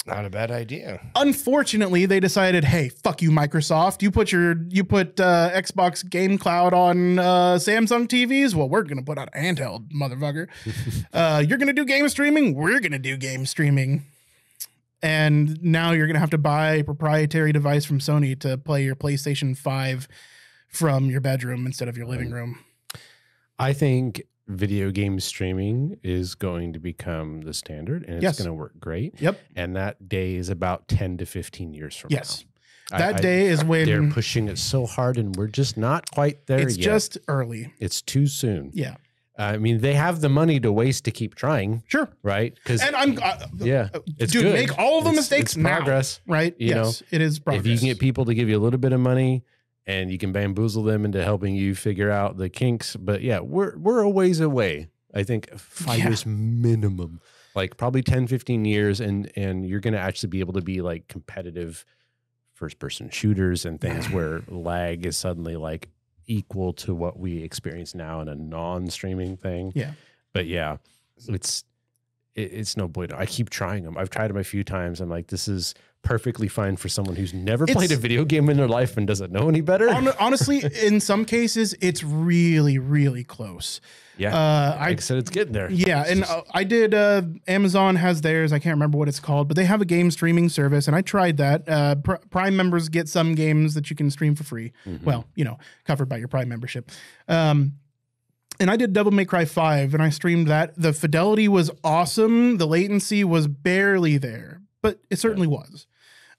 not a bad idea. Unfortunately, they decided, hey, fuck you, Microsoft. You put Xbox Game Cloud on Samsung TVs. Well, we're gonna put out a handheld, motherfucker. You're gonna do game streaming. We're gonna do game streaming. And now you're gonna have to buy a proprietary device from Sony to play your PlayStation 5 from your bedroom instead of your living room. I think video game streaming is going to become the standard, and it's going to work great. Yep. And that day is about 10 to 15 years from now. That day is when they're pushing it so hard, and we're just not quite there yet. It's just early. It's too soon. Yeah. I mean, they have the money to waste to keep trying. Sure. Right? And it's dude, good. make all the mistakes now. Progress. Right? You know, it is progress. If you can get people to give you a little bit of money, and you can bamboozle them into helping you figure out the kinks. But yeah, we're a ways away. I think 5 years minimum, like probably 10, 15 years. And you're going to actually be able to be like competitive first person shooters and things where lag is suddenly like equal to what we experience now in a non-streaming thing. Yeah. But yeah, it's no bueno. I keep trying them. I've tried them a few times. I'm like, this is perfectly fine for someone who's never played a video game in their life and doesn't know any better. Honestly, in some cases, it's really, really close. Yeah. Like I said, it's getting there. Yeah. And I did, Amazon has theirs. I can't remember what it's called, but they have a game streaming service, and I tried that. Prime members get some games that you can stream for free. Mm-hmm. Well, covered by your Prime membership. And I did Devil May Cry 5, and I streamed that. The fidelity was awesome. The latency was barely there, but it certainly was.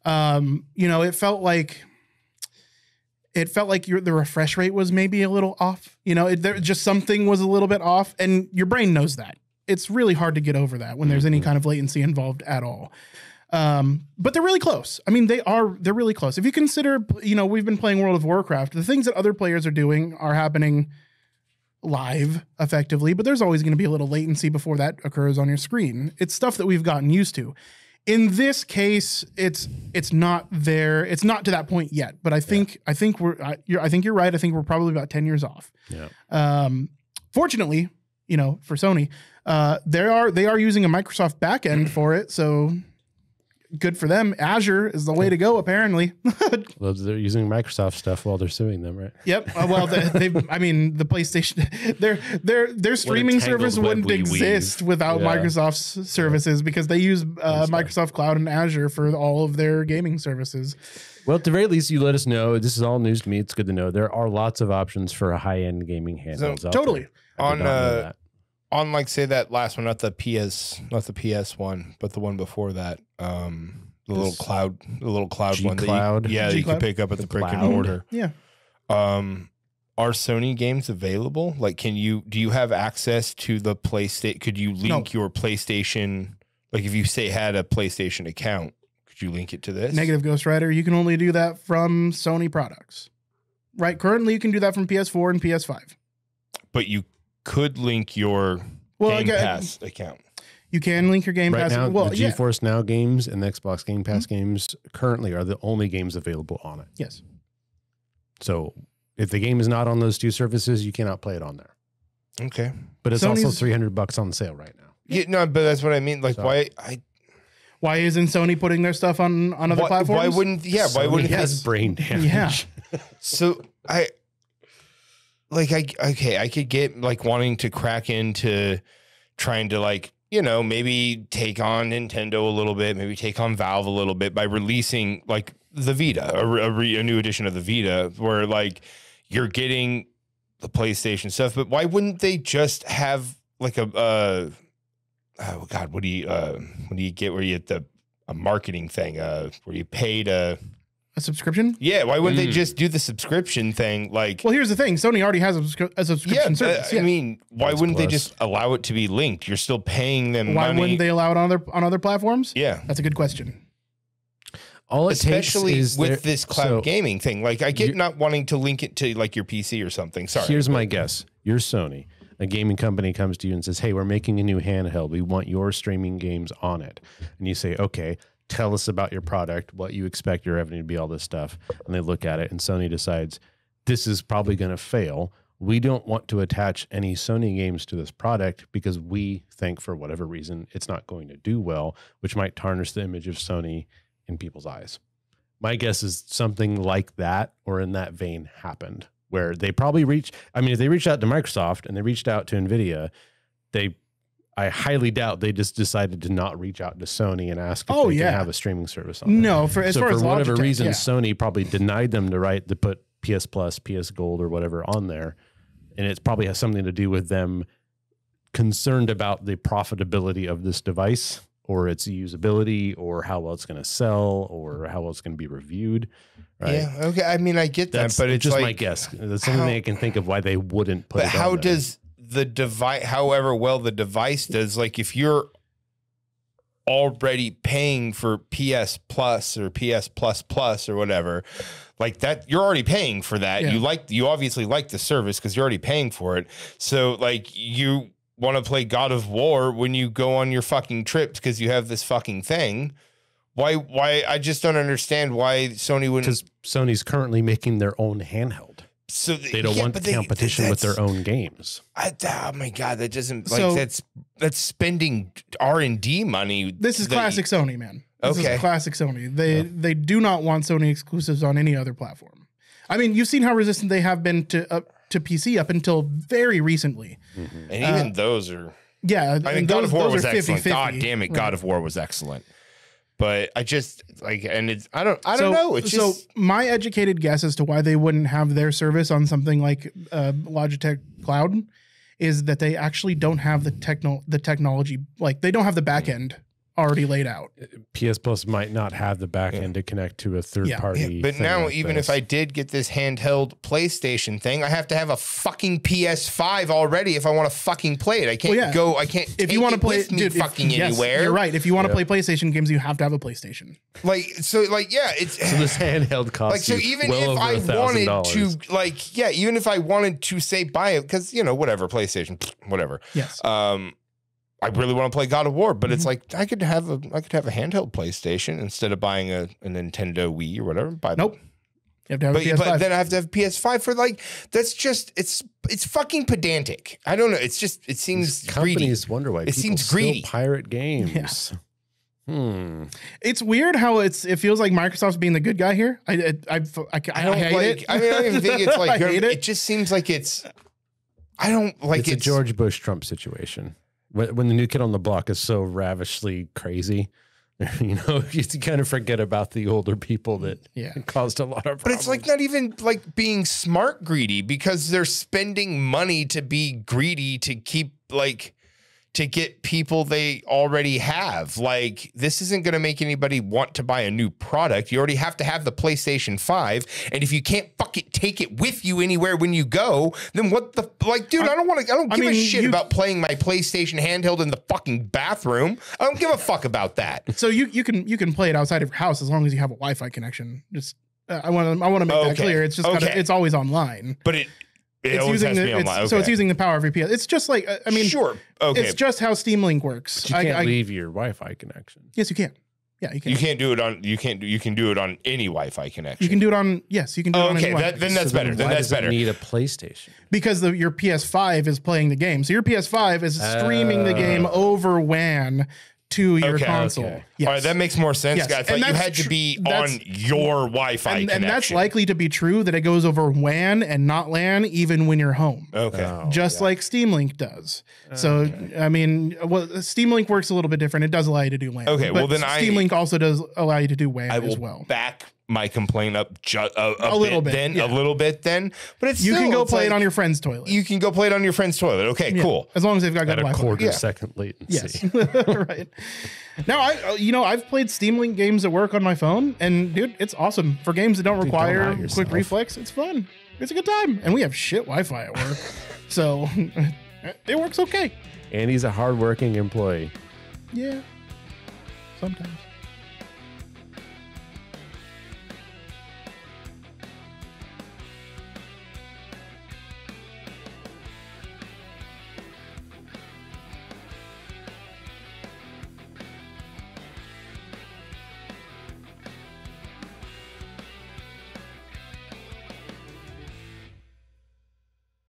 It felt like the refresh rate was maybe a little off. Just something was a little bit off, and your brain knows that. It's really hard to get over that when there's any kind of latency involved at all. But they're really close. I mean, they're really close. If you consider, we've been playing World of Warcraft, the things that other players are doing are happening live effectively, but there's always going to be a little latency before that occurs on your screen. It's stuff that we've gotten used to. In this case, it's not there. It's not to that point yet, but I think you're right. I think we're probably about 10 years off. Yeah. Fortunately, for Sony, they are using a Microsoft backend for it, so good for them. Azure is the way to go, apparently. Well, they're using Microsoft stuff while they're suing them, right? Yep. Well, the PlayStation, their streaming service wouldn't exist without Microsoft's services, because they use Microsoft Cloud and Azure for all of their gaming services. Well, at the very least, you let us know. This is all news to me. It's good to know. There are lots of options for a high-end gaming handhelds. So, totally. On like say that last one, not the PS one, but the one before that, the little cloud one G-Cloud. that you can pick up at the brick and mortar. Yeah. Are Sony games available? Like, do you have access to the PlayStation? Could you link your PlayStation? Like, if you had a PlayStation account, could you link it to this? Negative, Ghost Rider. You can only do that from Sony products, right? Currently, you can do that from PS4 and PS5. But you could link your Game Pass account. You can link your Game Pass. Now, the GeForce Now games and the Xbox Game Pass games currently are the only games available on it. Yes. So if the game is not on those two services, you cannot play it on there. Okay. But it's also $300 on sale right now. Yeah, no, but that's what I mean. Like, why isn't Sony putting their stuff on other platforms? Why wouldn't has brain damage? Yeah. So I could get like wanting to crack into trying to like, maybe take on Nintendo a little bit, maybe take on Valve a little bit by releasing like the Vita, a new edition of the Vita, where like you're getting the PlayStation stuff. But why wouldn't they just have like what do you get where you get the marketing thing where you pay to a subscription. Yeah, why wouldn't they just do the subscription thing? Like, well, here's the thing: Sony already has a subscription service. I mean, why wouldn't they just allow it to be linked? You're still paying them why money. wouldn't they allow it on other platforms? Yeah, that's a good question. All it Especially takes is with this cloud gaming thing. Like, I get not wanting to link it to like your PC or something. Sorry. Here's my guess: you're Sony. A gaming company comes to you and says, "Hey, we're making a new handheld. We want your streaming games on it." And you say, "Okay, tell us about your product, what you expect your revenue to be, all this stuff." And they look at it, and Sony decides this is probably going to fail. We don't want to attach any Sony games to this product because we think for whatever reason it's not going to do well, which might tarnish the image of Sony in people's eyes. My guess is something like that or in that vein happened, where they probably if they reached out to Microsoft and they reached out to NVIDIA, I highly doubt they just decided to not reach out to Sony and ask if they can have a streaming service on it. No, for whatever reason, Sony probably denied them to put PS Plus, PS Gold, or whatever on there. And it probably has something to do with them concerned about the profitability of this device or its usability or how well it's going to sell or how well it's going to be reviewed. Right? Yeah. Okay. I mean, I get that, but it's just like, my guess. That's the only thing I can think of why they wouldn't put it on there. How does the device, however well the device does, like if you're already paying for PS Plus or PS Plus Plus or whatever, like that, you're already paying for that. Yeah. You obviously like the service because you're already paying for it. So like you want to play God of War when you go on your fucking trips because you have this fucking thing. Why? I just don't understand why Sony wouldn't. Because Sony's currently making their own handheld. So they don't want competition with their own games. Oh my God, that doesn't that's spending R&D money. This is classic Sony, man. This is classic Sony. They do not want Sony exclusives on any other platform. I mean, you've seen how resistant they have been to PC up until very recently. Mm-hmm. And even those are I mean, God of War was excellent. God damn it, God of War was excellent. But I just and it's I don't know. It's just so my educated guess as to why they wouldn't have their service on something like Logitech Cloud is that they actually don't have the technology, like they don't have the back end already laid out. PS Plus might not have the back end to connect to a third party. Yeah, but now, even if I did get this handheld PlayStation thing, I have to have a fucking PS5 already if I want to fucking play it. I can't go. I can't. If you want to play it, dude, anywhere. You're right. If you want to play PlayStation games, you have to have a PlayStation. It's so this handheld costs even well if I wanted $1,000. Even if I wanted to say buy it because whatever PlayStation, whatever. Yes. I really want to play God of War, but it's like I could have a handheld PlayStation instead of buying a Nintendo Wii or whatever. Nope. You have to have a PS5. But then I have to have PS5 for that's just it's fucking pedantic. I don't know. It seems these companies wonder why it seems greedy. Pirate games. Yeah. It's weird how it feels like Microsoft's being the good guy here. I hate it. I mean, I don't even think it's like it just seems like it's. I don't like it's a George Bush Trump situation. When the new kid on the block is so ravishly crazy, you kind of forget about the older people that caused a lot of problems. But it's like not even like being smart greedy because they're spending money to be greedy to keep to get people they already have. Like, this isn't going to make anybody want to buy a new product. You already have to have the PlayStation 5. And if you can't fucking take it with you anywhere when you go, then what the, dude, I don't give a shit about playing my PlayStation handheld in the fucking bathroom. I don't give a fuck about that. So you can play it outside of your house as long as you have a Wi-Fi connection. Just, I want to make that clear. It's just, it's always online. But it's using the power of your PS. It's just like sure, okay. It's just how Steam Link works. But you can't leave your Wi-Fi connection. Yes, you can. Yeah, you can. You can't do it on. You can do it on any Wi-Fi connection. You can do it on. Yes, you can do it on any Wi-Fi. Then that's better. Then that's better. Need a PlayStation because your PS5 is playing the game. So your PS5 is streaming the game over WAN to your console. Okay. Yes. All right, that makes more sense, guys. I thought you had to be on your Wi-Fi connection. And that's likely to be true that it goes over WAN and not LAN even when you're home. Okay. Just like Steam Link does. So, I mean, Steam Link works a little bit different. It does allow you to do LAN. Okay, well then Steam Link also does allow you to do WAN as well. Back my complaint up a little bit then, but it's you still, can go it's play like, it on your friend's toilet. You can go play it on your friend's toilet. Okay, cool. As long as they've got good At a Wi-Fi. quarter Yeah. second latency. Yes. Right. Now, I've played Steam Link games at work on my phone, and dude, it's awesome for games that don't require out quick yourself. reflex. It's fun. It's a good time, and we have shit Wi-Fi at work, so it works okay. And he's a hardworking employee. Yeah, sometimes.